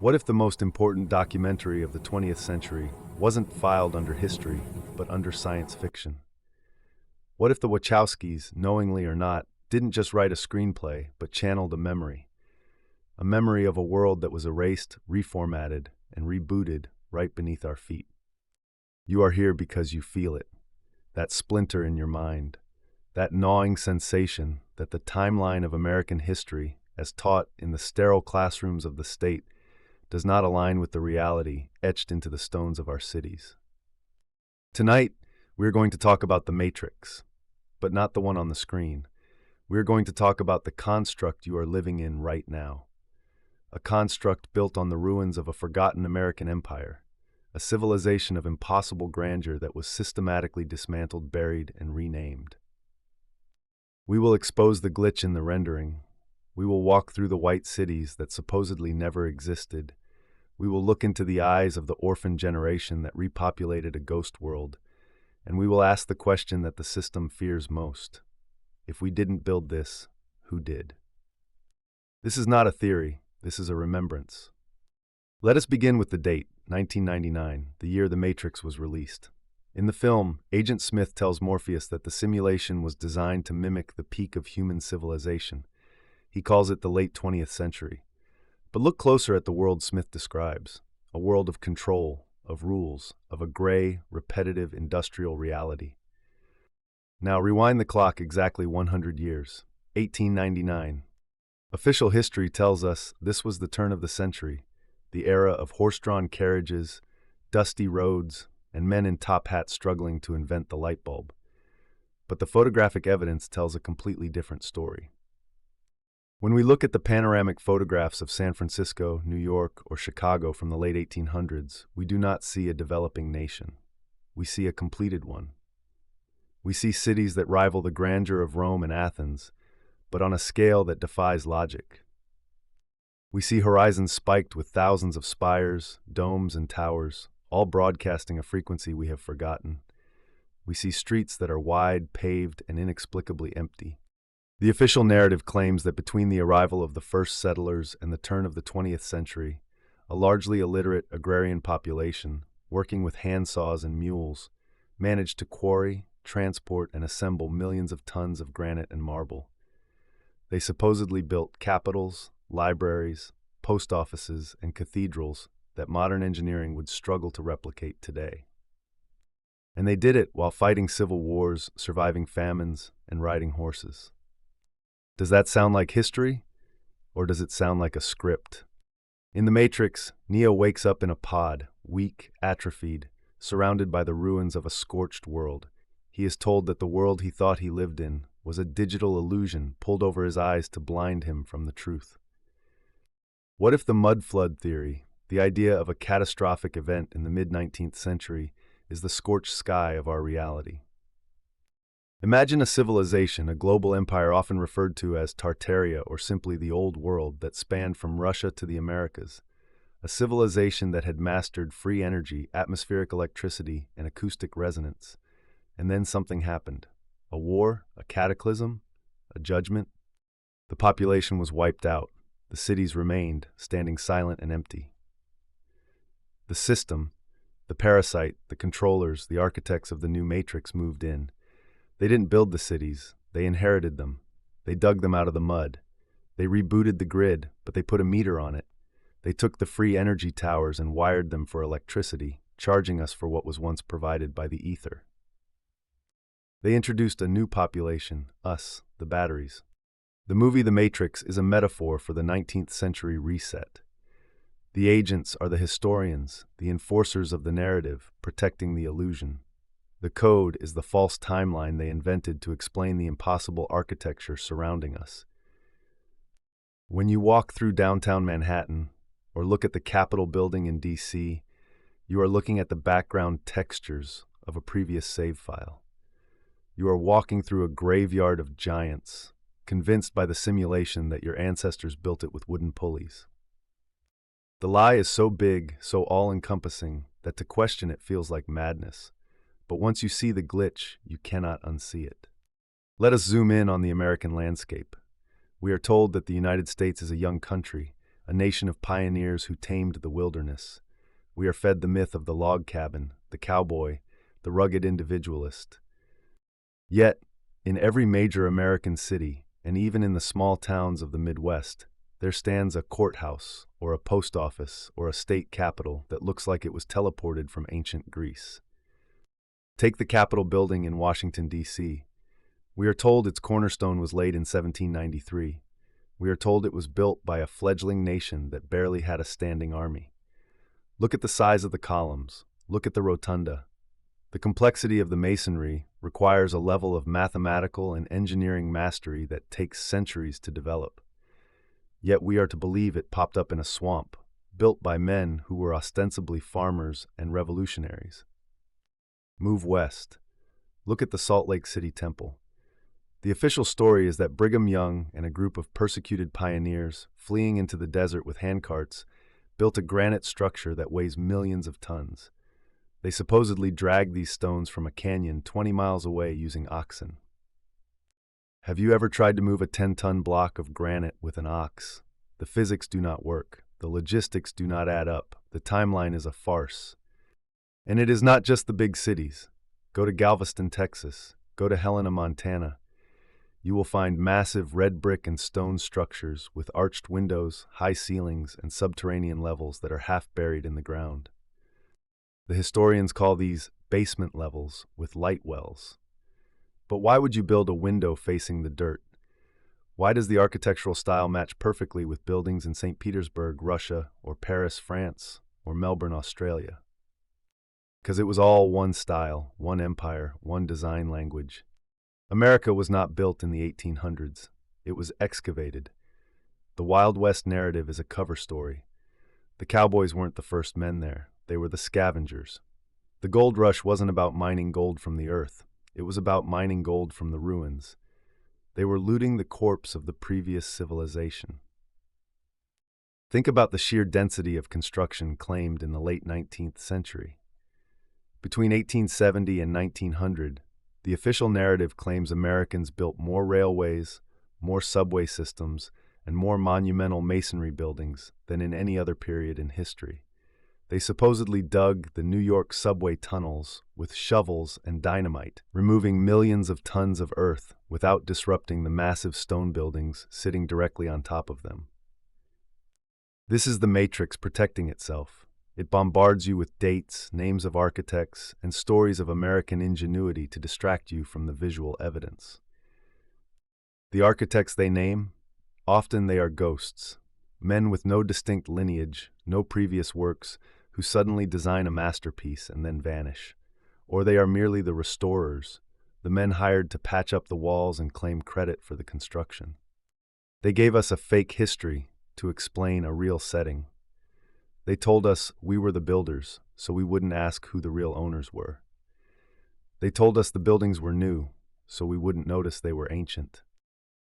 What if the most important documentary of the 20th century wasn't filed under history, but under science fiction? What if the Wachowskis, knowingly or not, didn't just write a screenplay, but channeled a memory of a world that was erased, reformatted, and rebooted right beneath our feet? You are here because you feel it, that splinter in your mind, that gnawing sensation that the timeline of American history, as taught in the sterile classrooms of the state, does not align with the reality etched into the stones of our cities. Tonight, we are going to talk about The Matrix, but not the one on the screen. We are going to talk about the construct you are living in right now. A construct built on the ruins of a forgotten American empire, a civilization of impossible grandeur that was systematically dismantled, buried, and renamed. We will expose the glitch in the rendering. We will walk through the white cities that supposedly never existed. We will look into the eyes of the orphan generation that repopulated a ghost world, and we will ask the question that the system fears most. If we didn't build this, who did? This is not a theory, this is a remembrance. Let us begin with the date, 1999, the year The Matrix was released. In the film, Agent Smith tells Morpheus that the simulation was designed to mimic the peak of human civilization. He calls it the late 20th century. But look closer at the world Smith describes, a world of control, of rules, of a gray, repetitive industrial reality. Now rewind the clock exactly 100 years, 1899. Official history tells us this was the turn of the century, the era of horse-drawn carriages, dusty roads, and men in top hats struggling to invent the light bulb. But the photographic evidence tells a completely different story. When we look at the panoramic photographs of San Francisco, New York, or Chicago from the late 1800s, we do not see a developing nation. We see a completed one. We see cities that rival the grandeur of Rome and Athens, but on a scale that defies logic. We see horizons spiked with thousands of spires, domes, and towers, all broadcasting a frequency we have forgotten. We see streets that are wide, paved, and inexplicably empty. The official narrative claims that between the arrival of the first settlers and the turn of the 20th century, a largely illiterate agrarian population, working with handsaws and mules, managed to quarry, transport, and assemble millions of tons of granite and marble. They supposedly built capitals, libraries, post offices, and cathedrals that modern engineering would struggle to replicate today. And they did it while fighting civil wars, surviving famines, and riding horses. Does that sound like history, or does it sound like a script? In The Matrix, Neo wakes up in a pod, weak, atrophied, surrounded by the ruins of a scorched world. He is told that the world he thought he lived in was a digital illusion pulled over his eyes to blind him from the truth. What if the mud flood theory, the idea of a catastrophic event in the mid-19th century, is the scorched sky of our reality? Imagine a civilization, a global empire often referred to as Tartaria or simply the Old World, that spanned from Russia to the Americas. A civilization that had mastered free energy, atmospheric electricity, and acoustic resonance. And then something happened. A war, a cataclysm, a judgment. The population was wiped out. The cities remained, standing silent and empty. The system, the parasite, the controllers, the architects of the new Matrix moved in. They didn't build the cities, they inherited them. They dug them out of the mud. They rebooted the grid, but they put a meter on it. They took the free energy towers and wired them for electricity, charging us for what was once provided by the ether. They introduced a new population, us, the batteries. The movie The Matrix is a metaphor for the 19th century reset. The agents are the historians, the enforcers of the narrative, protecting the illusion. The code is the false timeline they invented to explain the impossible architecture surrounding us. When you walk through downtown Manhattan, or look at the Capitol building in DC, you are looking at the background textures of a previous save file. You are walking through a graveyard of giants, convinced by the simulation that your ancestors built it with wooden pulleys. The lie is so big, so all-encompassing, that to question it feels like madness. But once you see the glitch, you cannot unsee it. Let us zoom in on the American landscape. We are told that the United States is a young country, a nation of pioneers who tamed the wilderness. We are fed the myth of the log cabin, the cowboy, the rugged individualist. Yet, in every major American city, and even in the small towns of the Midwest, there stands a courthouse, or a post office, or a state capitol that looks like it was teleported from ancient Greece. Take the Capitol building in Washington, D.C. We are told its cornerstone was laid in 1793. We are told it was built by a fledgling nation that barely had a standing army. Look at the size of the columns. Look at the rotunda. The complexity of the masonry requires a level of mathematical and engineering mastery that takes centuries to develop. Yet we are to believe it popped up in a swamp, built by men who were ostensibly farmers and revolutionaries. Move west. Look at the Salt Lake City Temple. The official story is that Brigham Young and a group of persecuted pioneers, fleeing into the desert with handcarts, built a granite structure that weighs millions of tons. They supposedly dragged these stones from a canyon 20 miles away using oxen. Have you ever tried to move a 10-ton block of granite with an ox? The physics do not work. The logistics do not add up. The timeline is a farce. And it is not just the big cities. Go to Galveston, Texas. Go to Helena, Montana. You will find massive red brick and stone structures with arched windows, high ceilings, and subterranean levels that are half buried in the ground. The historians call these basement levels with light wells. But why would you build a window facing the dirt? Why does the architectural style match perfectly with buildings in St. Petersburg, Russia, or Paris, France, or Melbourne, Australia? Because it was all one style, one empire, one design language. America was not built in the 1800s. It was excavated. The Wild West narrative is a cover story. The cowboys weren't the first men there. They were the scavengers. The gold rush wasn't about mining gold from the earth. It was about mining gold from the ruins. They were looting the corpse of the previous civilization. Think about the sheer density of construction claimed in the late 19th century. Between 1870 and 1900, the official narrative claims Americans built more railways, more subway systems, and more monumental masonry buildings than in any other period in history. They supposedly dug the New York subway tunnels with shovels and dynamite, removing millions of tons of earth without disrupting the massive stone buildings sitting directly on top of them. This is the Matrix protecting itself. It bombards you with dates, names of architects, and stories of American ingenuity to distract you from the visual evidence. The architects they name? Often they are ghosts, men with no distinct lineage, no previous works, who suddenly design a masterpiece and then vanish. Or they are merely the restorers, the men hired to patch up the walls and claim credit for the construction. They gave us a fake history to explain a real setting. They told us we were the builders, so we wouldn't ask who the real owners were. They told us the buildings were new, so we wouldn't notice they were ancient.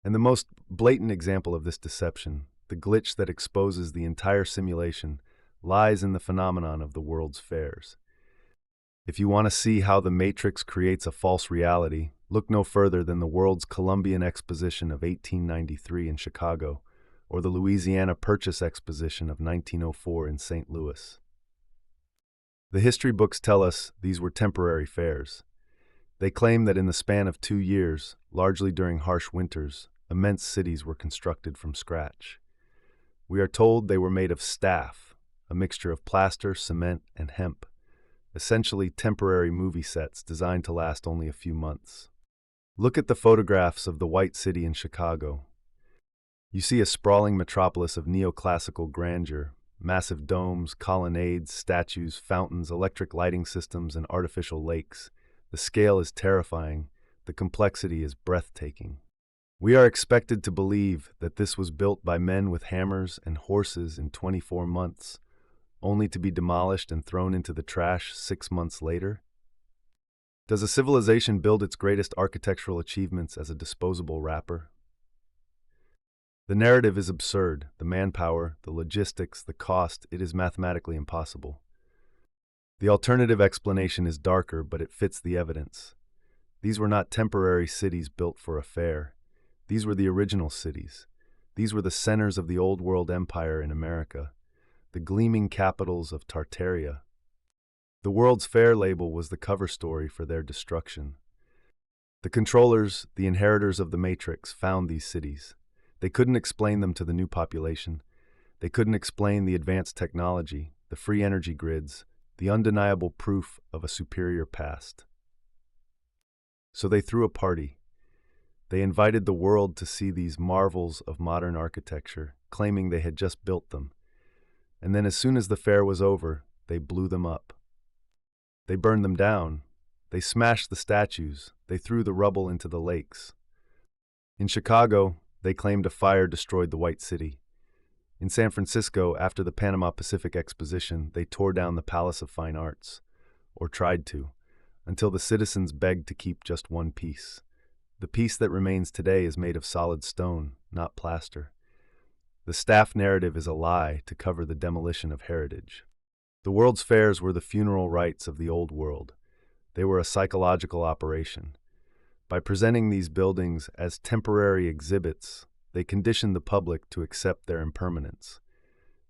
And the most blatant example of this deception, the glitch that exposes the entire simulation, lies in the phenomenon of the World's Fairs. If you want to see how the Matrix creates a false reality, look no further than the World's Columbian Exposition of 1893 in Chicago, or the Louisiana Purchase Exposition of 1904 in St. Louis. The history books tell us these were temporary fairs. They claim that in the span of 2 years, largely during harsh winters, immense cities were constructed from scratch. We are told they were made of staff, a mixture of plaster, cement, and hemp, essentially temporary movie sets designed to last only a few months. Look at the photographs of the White City in Chicago. You see a sprawling metropolis of neoclassical grandeur, massive domes, colonnades, statues, fountains, electric lighting systems, and artificial lakes. The scale is terrifying. The complexity is breathtaking. We are expected to believe that this was built by men with hammers and horses in 24 months, only to be demolished and thrown into the trash 6 months later? Does a civilization build its greatest architectural achievements as a disposable wrapper? The narrative is absurd. The manpower, the logistics, the cost, it is mathematically impossible. The alternative explanation is darker, but it fits the evidence. These were not temporary cities built for a fair. These were the original cities. These were the centers of the Old World Empire in America, the gleaming capitals of Tartaria. The World's Fair label was the cover story for their destruction. The controllers, the inheritors of the Matrix, found these cities. They couldn't explain them to the new population. They couldn't explain the advanced technology, the free energy grids, the undeniable proof of a superior past. So they threw a party. They invited the world to see these marvels of modern architecture, claiming they had just built them. And then as soon as the fair was over, they blew them up. They burned them down. They smashed the statues. They threw the rubble into the lakes. In Chicago, they claimed a fire destroyed the White City. In San Francisco, after the Panama Pacific Exposition, they tore down the Palace of Fine Arts, or tried to, until the citizens begged to keep just one piece. The piece that remains today is made of solid stone, not plaster. The staff narrative is a lie to cover the demolition of heritage. The World's Fairs were the funeral rites of the old world. They were a psychological operation. By presenting these buildings as temporary exhibits, they conditioned the public to accept their impermanence.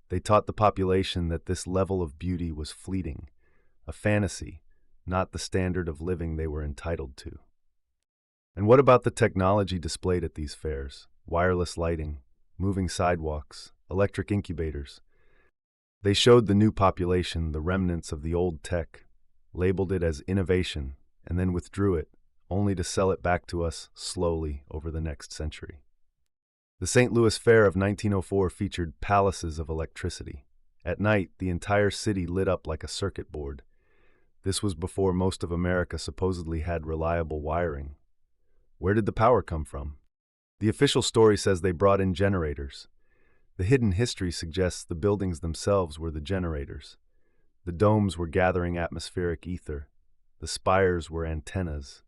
They taught the population that this level of beauty was fleeting, a fantasy, not the standard of living they were entitled to. And what about the technology displayed at these fairs? Wireless lighting, moving sidewalks, electric incubators. They showed the new population the remnants of the old tech, labeled it as innovation, and then withdrew it, only to sell it back to us slowly over the next century. The St. Louis Fair of 1904 featured palaces of electricity. At night, the entire city lit up like a circuit board. This was before most of America supposedly had reliable wiring. Where did the power come from? The official story says they brought in generators. The hidden history suggests the buildings themselves were the generators. The domes were gathering atmospheric ether. The spires were antennas.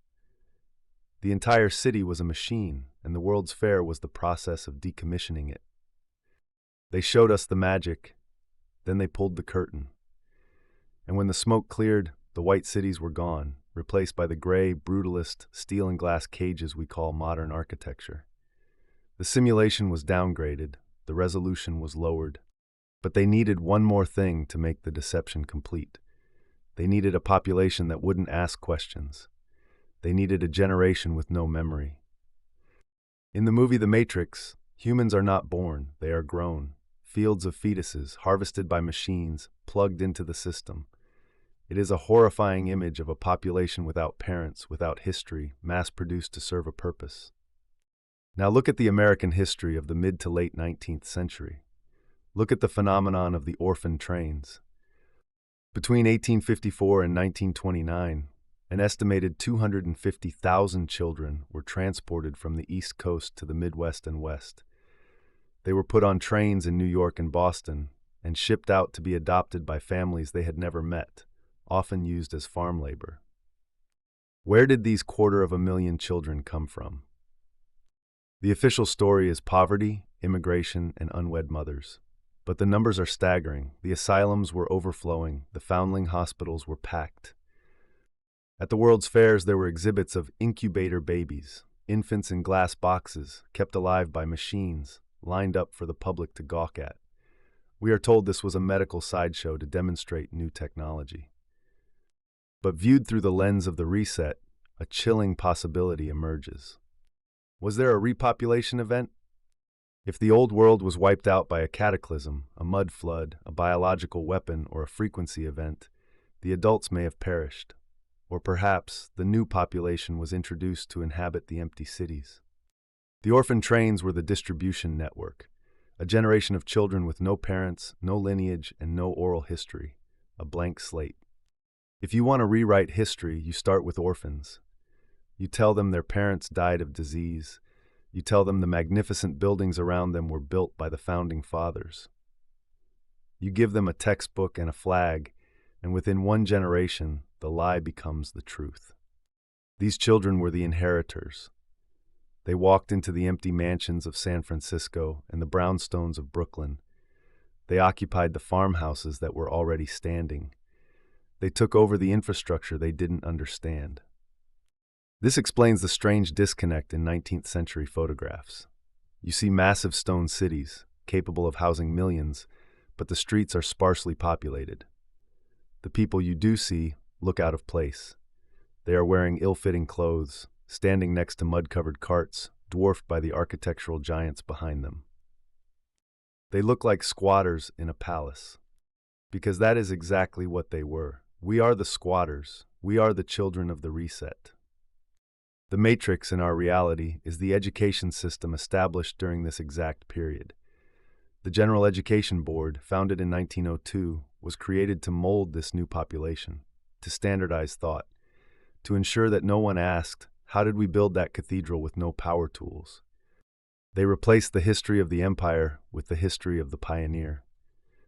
The entire city was a machine, and the World's Fair was the process of decommissioning it. They showed us the magic, then they pulled the curtain. And when the smoke cleared, the white cities were gone, replaced by the gray, brutalist, steel and glass cages we call modern architecture. The simulation was downgraded, the resolution was lowered. But they needed one more thing to make the deception complete. They needed a population that wouldn't ask questions. They needed a generation with no memory. In the movie The Matrix, humans are not born, they are grown. Fields of fetuses, harvested by machines, plugged into the system. It is a horrifying image of a population without parents, without history, mass-produced to serve a purpose. Now look at the American history of the mid to late 19th century. Look at the phenomenon of the orphan trains. Between 1854 and 1929, an estimated 250,000 children were transported from the East Coast to the Midwest and West. They were put on trains in New York and Boston and shipped out to be adopted by families they had never met, often used as farm labor. Where did these 250,000 children come from? The official story is poverty, immigration, and unwed mothers. But the numbers are staggering. The asylums were overflowing. The foundling hospitals were packed. At the World's Fairs, there were exhibits of incubator babies, infants in glass boxes, kept alive by machines, lined up for the public to gawk at. We are told this was a medical sideshow to demonstrate new technology. But viewed through the lens of the reset, a chilling possibility emerges. Was there a repopulation event? If the old world was wiped out by a cataclysm, a mud flood, a biological weapon, or a frequency event, the adults may have perished. Or perhaps the new population was introduced to inhabit the empty cities. The orphan trains were the distribution network, a generation of children with no parents, no lineage, and no oral history, a blank slate. If you want to rewrite history, you start with orphans. You tell them their parents died of disease. You tell them the magnificent buildings around them were built by the founding fathers. You give them a textbook and a flag, and within one generation, the lie becomes the truth. These children were the inheritors. They walked into the empty mansions of San Francisco and the brownstones of Brooklyn. They occupied the farmhouses that were already standing. They took over the infrastructure they didn't understand. This explains the strange disconnect in 19th century photographs. You see massive stone cities, capable of housing millions, but the streets are sparsely populated. The people you do see look out of place. They are wearing ill-fitting clothes, standing next to mud-covered carts, dwarfed by the architectural giants behind them. They look like squatters in a palace, because that is exactly what they were. We are the squatters. We are the children of the reset. The matrix in our reality is the education system established during this exact period. The General Education Board, founded in 1902, was created to mold this new population, to standardize thought, to ensure that no one asked, how did we build that cathedral with no power tools? They replaced the history of the empire with the history of the pioneer.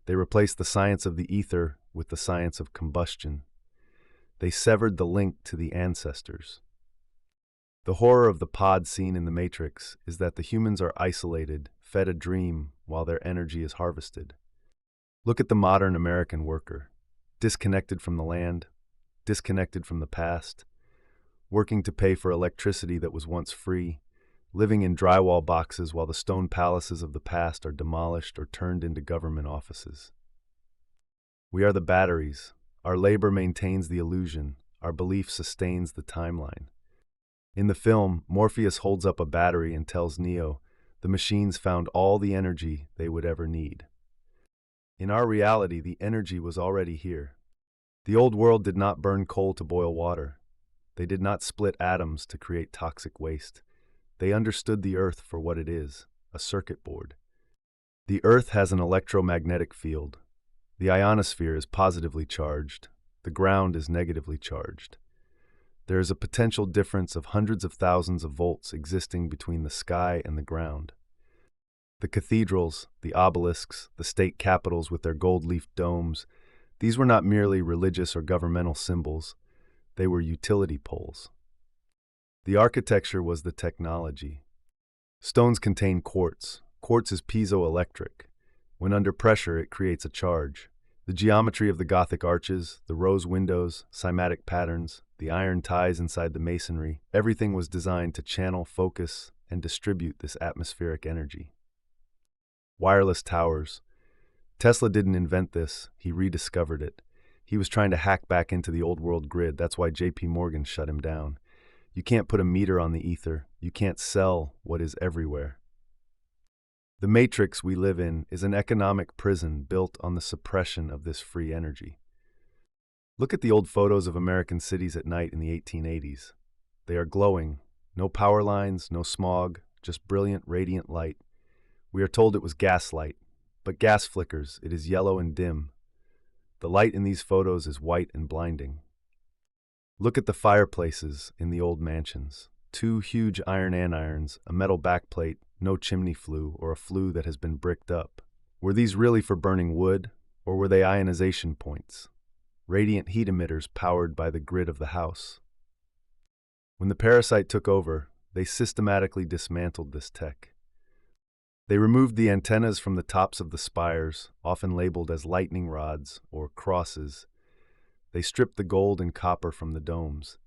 They replaced the science of the ether with the science of combustion. They severed the link to the ancestors. The horror of the pod scene in the Matrix is that the humans are isolated, fed a dream, while their energy is harvested. Look at the modern American worker, disconnected from the land, disconnected from the past, working to pay for electricity that was once free, living in drywall boxes while the stone palaces of the past are demolished or turned into government offices. We are the batteries. Our labor maintains the illusion. Our belief sustains the timeline. In the film, Morpheus holds up a battery and tells Neo, the machines found all the energy they would ever need. In our reality, the energy was already here. The old world did not burn coal to boil water. They did not split atoms to create toxic waste. They understood the Earth for what it is, a circuit board. The Earth has an electromagnetic field. The ionosphere is positively charged. The ground is negatively charged. There is a potential difference of hundreds of thousands of volts existing between the sky and the ground. The cathedrals, the obelisks, the state capitals with their gold-leafed domes, these were not merely religious or governmental symbols. They were utility poles. The architecture was the technology. Stones contain quartz. Quartz is piezoelectric. When under pressure, it creates a charge. The geometry of the Gothic arches, the rose windows, cymatic patterns, the iron ties inside the masonry, everything was designed to channel, focus, and distribute this atmospheric energy. Wireless towers. Tesla didn't invent this, he rediscovered it. He was trying to hack back into the old world grid, that's why JP Morgan shut him down. You can't put a meter on the ether, you can't sell what is everywhere. The matrix we live in is an economic prison built on the suppression of this free energy. Look at the old photos of American cities at night in the 1880s. They are glowing. No power lines, no smog, just brilliant, radiant light. We are told it was gaslight, but gas flickers, it is yellow and dim. The light in these photos is white and blinding. Look at the fireplaces in the old mansions. 2 huge iron andirons, a metal backplate, no chimney flue or a flue that has been bricked up. Were these really for burning wood, or were they ionization points? Radiant heat emitters powered by the grid of the house. When the parasite took over, they systematically dismantled this tech. They removed the antennas from the tops of the spires, often labeled as lightning rods or crosses. They stripped the gold and copper from the domes.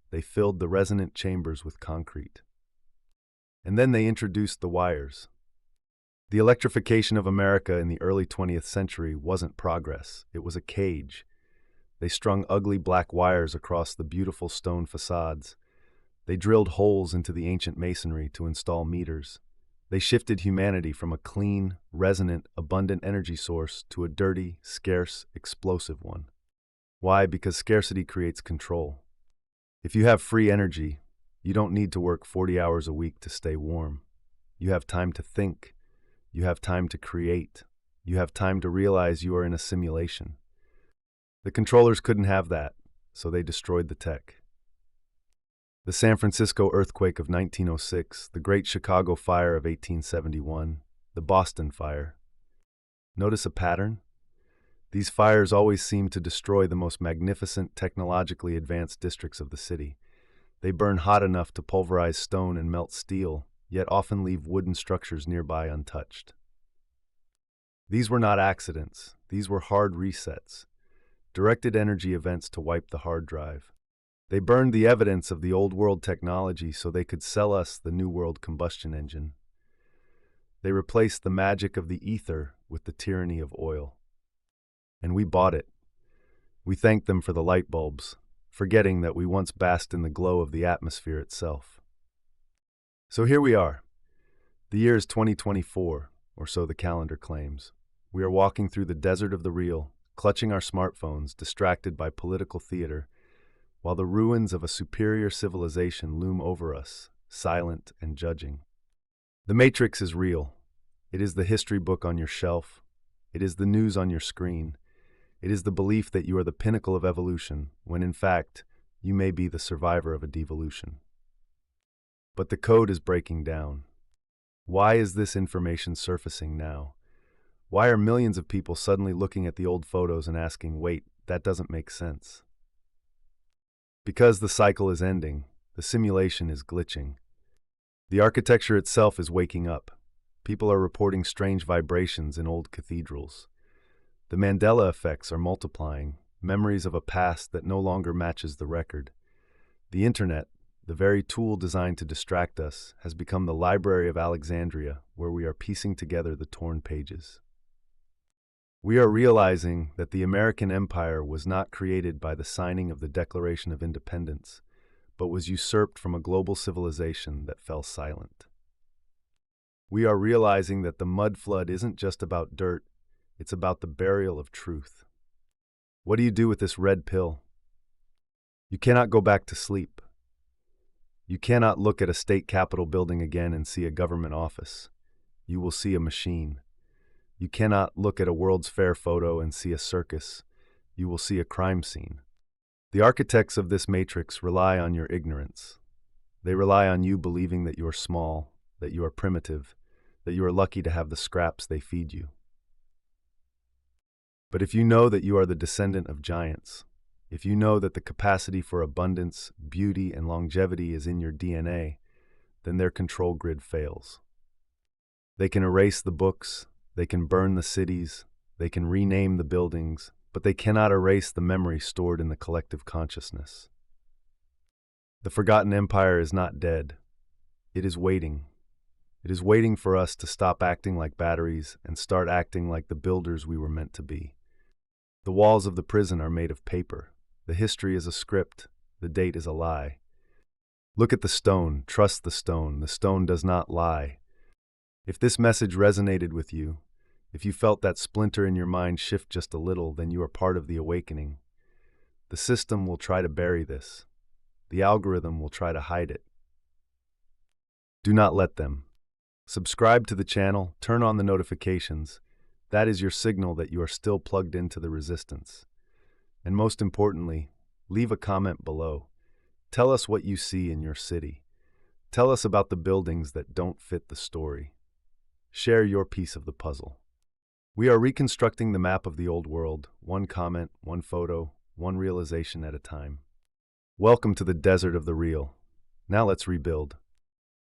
They filled the resonant chambers with concrete. And then they introduced the wires. The electrification of America in the early 20th century wasn't progress, it was a cage. They strung ugly black wires across the beautiful stone facades. They drilled holes into the ancient masonry to install meters. They shifted humanity from a clean, resonant, abundant energy source to a dirty, scarce, explosive one. Why? Because scarcity creates control. If you have free energy, you don't need to work 40 hours a week to stay warm. You have time to think. You have time to create. You have time to realize you are in a simulation. The controllers couldn't have that, so they destroyed the tech. The San Francisco earthquake of 1906, the Great Chicago Fire of 1871, the Boston Fire. Notice a pattern? These fires always seem to destroy the most magnificent, technologically advanced districts of the city. They burn hot enough to pulverize stone and melt steel, yet often leave wooden structures nearby untouched. These were not accidents. These were hard resets, directed energy events to wipe the hard drive. They burned the evidence of the old world technology so they could sell us the new world combustion engine. They replaced the magic of the ether with the tyranny of oil. And we bought it. We thanked them for the light bulbs, forgetting that we once basked in the glow of the atmosphere itself. So here we are. The year is 2024, or so the calendar claims. We are walking through the desert of the real, clutching our smartphones, distracted by political theater, while the ruins of a superior civilization loom over us, silent and judging. The Matrix is real. It is the history book on your shelf. It is the news on your screen. It is the belief that you are the pinnacle of evolution, when in fact, you may be the survivor of a devolution. But the code is breaking down. Why is this information surfacing now? Why are millions of people suddenly looking at the old photos and asking, wait, that doesn't make sense? Because the cycle is ending, the simulation is glitching. The architecture itself is waking up. People are reporting strange vibrations in old cathedrals. The Mandela effects are multiplying, memories of a past that no longer matches the record. The internet, the very tool designed to distract us, has become the Library of Alexandria, where we are piecing together the torn pages. We are realizing that the American Empire was not created by the signing of the Declaration of Independence, but was usurped from a global civilization that fell silent. We are realizing that the mud flood isn't just about dirt, it's about the burial of truth. What do you do with this red pill? You cannot go back to sleep. You cannot look at a state capitol building again and see a government office. You will see a machine. You cannot look at a World's Fair photo and see a circus. You will see a crime scene. The architects of this matrix rely on your ignorance. They rely on you believing that you are small, that you are primitive, that you are lucky to have the scraps they feed you. But if you know that you are the descendant of giants, if you know that the capacity for abundance, beauty, and longevity is in your DNA, then their control grid fails. They can erase the books, they can burn the cities, they can rename the buildings, but they cannot erase the memory stored in the collective consciousness. The forgotten empire is not dead. It is waiting. It is waiting for us to stop acting like batteries and start acting like the builders we were meant to be. The walls of the prison are made of paper. The history is a script. The date is a lie. Look at the stone. Trust the stone. The stone does not lie. If this message resonated with you, if you felt that splinter in your mind shift just a little, then you are part of the awakening. The system will try to bury this. The algorithm will try to hide it. Do not let them. Subscribe to the channel, turn on the notifications. That is your signal that you are still plugged into the resistance. And most importantly, leave a comment below. Tell us what you see in your city. Tell us about the buildings that don't fit the story. Share your piece of the puzzle. We are reconstructing the map of the old world, one comment, one photo, one realization at a time. Welcome to the desert of the real. Now let's rebuild.